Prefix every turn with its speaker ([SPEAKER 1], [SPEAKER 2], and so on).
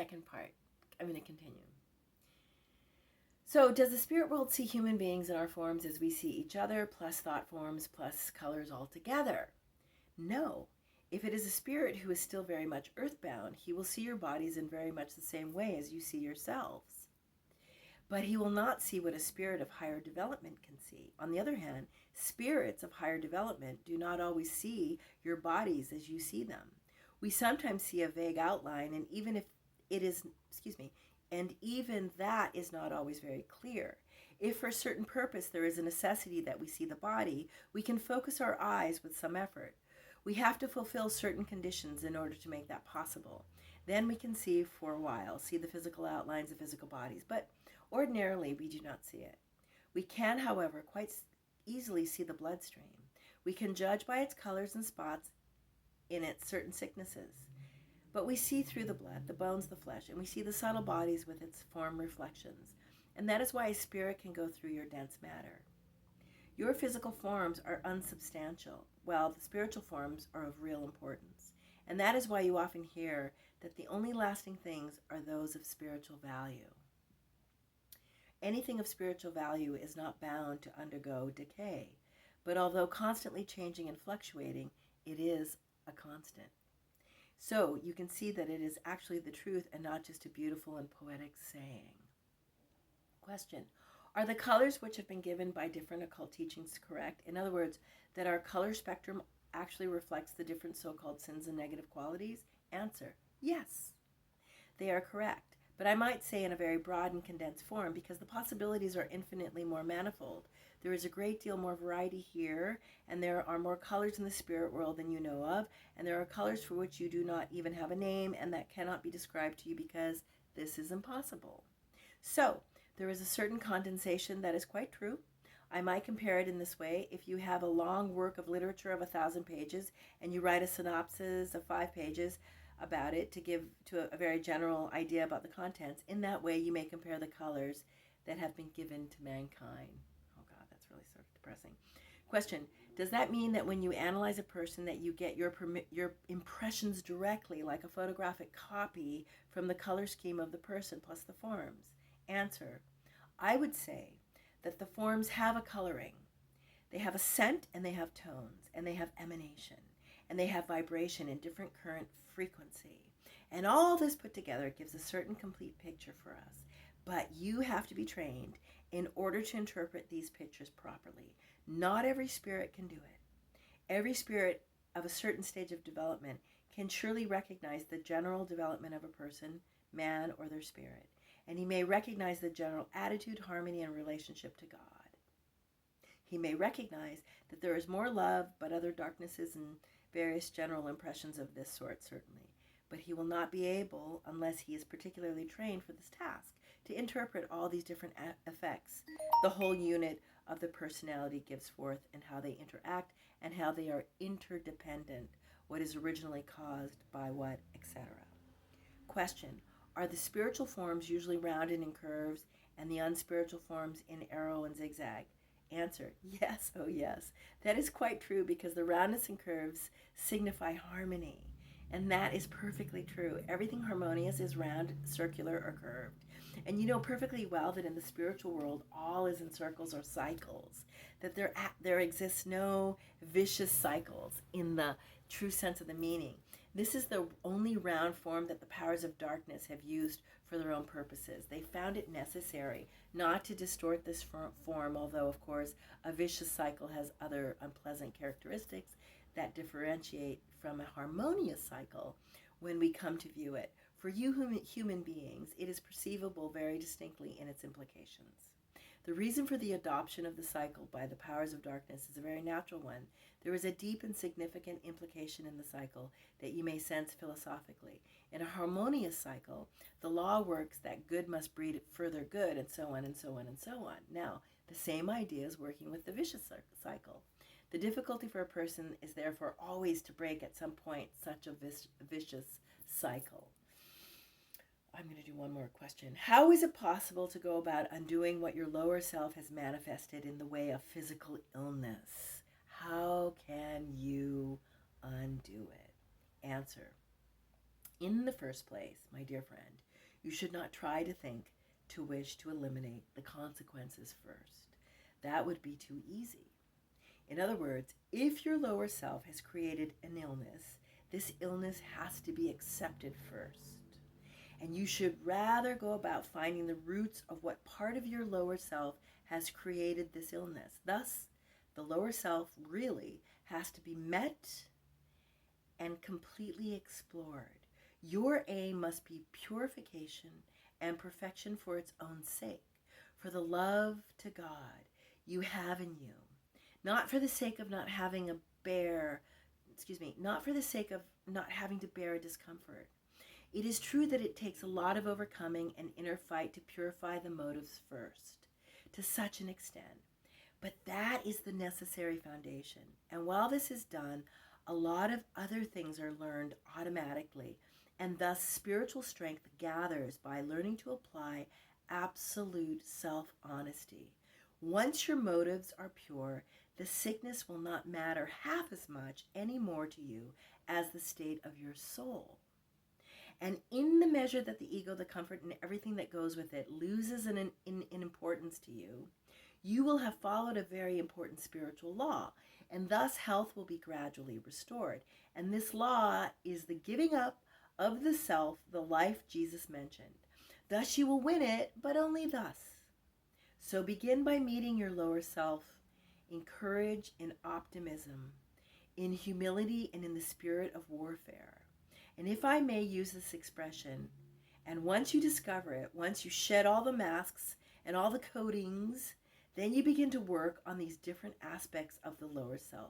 [SPEAKER 1] second part. I'm going to continue. So, does the spirit world see human beings in our forms as we see each other, plus thought forms, plus colors altogether? No. If it is a spirit who is still very much earthbound, he will see your bodies in very much the same way as you see yourselves. But he will not see what a spirit of higher development can see. On the other hand, spirits of higher development do not always see your bodies as you see them. We sometimes see a vague outline, and even if it is, and even that is not always very clear. If for a certain purpose there is a necessity that we see the body, we can focus our eyes with some effort. We have to fulfill certain conditions in order to make that possible. Then we can see for a while, see the physical outlines of physical bodies, but ordinarily we do not see it. We can, however, quite easily see the bloodstream. We can judge by its colors and spots in its certain sicknesses. But we see through the blood, the bones, the flesh, and we see the subtle bodies with its form reflections. And that is why a spirit can go through your dense matter. Your physical forms are unsubstantial, while the spiritual forms are of real importance. And that is why you often hear that the only lasting things are those of spiritual value. Anything of spiritual value is not bound to undergo decay, but although constantly changing and fluctuating, it is a constant. So you can see that it is actually the truth and not just a beautiful and poetic saying. Question: are the colors which have been given by different occult teachings correct? In other words, that our color spectrum actually reflects the different so-called sins and negative qualities? Answer: yes, they are correct. But I might say in a very broad and condensed form, because the possibilities are infinitely more manifold. There is a great deal more variety here, and there are more colors in the spirit world than you know of, and there are colors for which you do not even have a name, and that cannot be described to you because this is impossible. So, there is a certain condensation that is quite true. I might compare it in this way. If you have a long work of literature of 1,000 pages, and you write a synopsis of 5 pages, about it to give to a very general idea about the contents. In that way, you may compare the colors that have been given to mankind. Oh God, that's really sort of depressing. Question: does that mean that when you analyze a person that you get your impressions directly, like a photographic copy from the color scheme of the person plus the forms? Answer: I would say that the forms have a coloring. They have a scent, and they have tones, and they have emanation, and they have vibration in different current frequency. And all this put together gives a certain complete picture for us. But you have to be trained in order to interpret these pictures properly. Not every spirit can do it. Every spirit of a certain stage of development can surely recognize the general development of a person, man, or their spirit. And he may recognize the general attitude, harmony, and relationship to God. He may recognize that there is more love, but other darknesses and various general impressions of this sort, certainly. But he will not be able, unless he is particularly trained for this task, to interpret all these different effects the whole unit of the personality gives forth, and how they interact, and how they are interdependent, what is originally caused by what, etc. Question: are the spiritual forms usually rounded in curves, and the unspiritual forms in arrow and zigzag? Answer: yes, oh yes. That is quite true, because the roundness and curves signify harmony. And that is perfectly true. Everything harmonious is round, circular, or curved. And you know perfectly well that in the spiritual world, all is in circles or cycles. That there exists no vicious cycles in the true sense of the meaning. This is the only round form that the powers of darkness have used for their own purposes. They found it necessary not to distort this form, although, of course, a vicious cycle has other unpleasant characteristics that differentiate from a harmonious cycle when we come to view it. For you human beings, it is perceivable very distinctly in its implications. The reason for the adoption of the cycle by the powers of darkness is a very natural one. There is a deep and significant implication in the cycle that you may sense philosophically. In a harmonious cycle, the law works that good must breed further good, and so on and so on and so on. Now, the same idea is working with the vicious cycle. The difficulty for a person is therefore always to break at some point such a vicious cycle. I'm going to do one more question. How is it possible to go about undoing what your lower self has manifested in the way of physical illness? How can you undo it? Answer: in the first place, my dear friend, You should not try to think, to wish to eliminate the consequences first. That would be too easy. In other words, if your lower self has created an illness, this illness has to be accepted first. And you should rather go about finding the roots of what part of your lower self has created this illness. Thus, the lower self really has to be met and completely explored. Your aim must be purification and perfection for its own sake, for the love to God you have in you, not for the sake of not having to bear a discomfort. It is true that it takes a lot of overcoming an inner fight to purify the motives first, to such an extent. But that is the necessary foundation. And while this is done, a lot of other things are learned automatically, and thus spiritual strength gathers by learning to apply absolute self-honesty. Once your motives are pure, the sickness will not matter half as much anymore to you as the state of your soul. And in the measure that the ego, the comfort, and everything that goes with it loses in importance to you, you will have followed a very important spiritual law, and thus health will be gradually restored. And this law is the giving up of the self, the life Jesus mentioned. Thus you will win it, but only thus. So begin by meeting your lower self in courage, in optimism, in humility, and in the spirit of warfare. And if I may use this expression, and once you discover it, once you shed all the masks and all the coatings, then you begin to work on these different aspects of the lower self.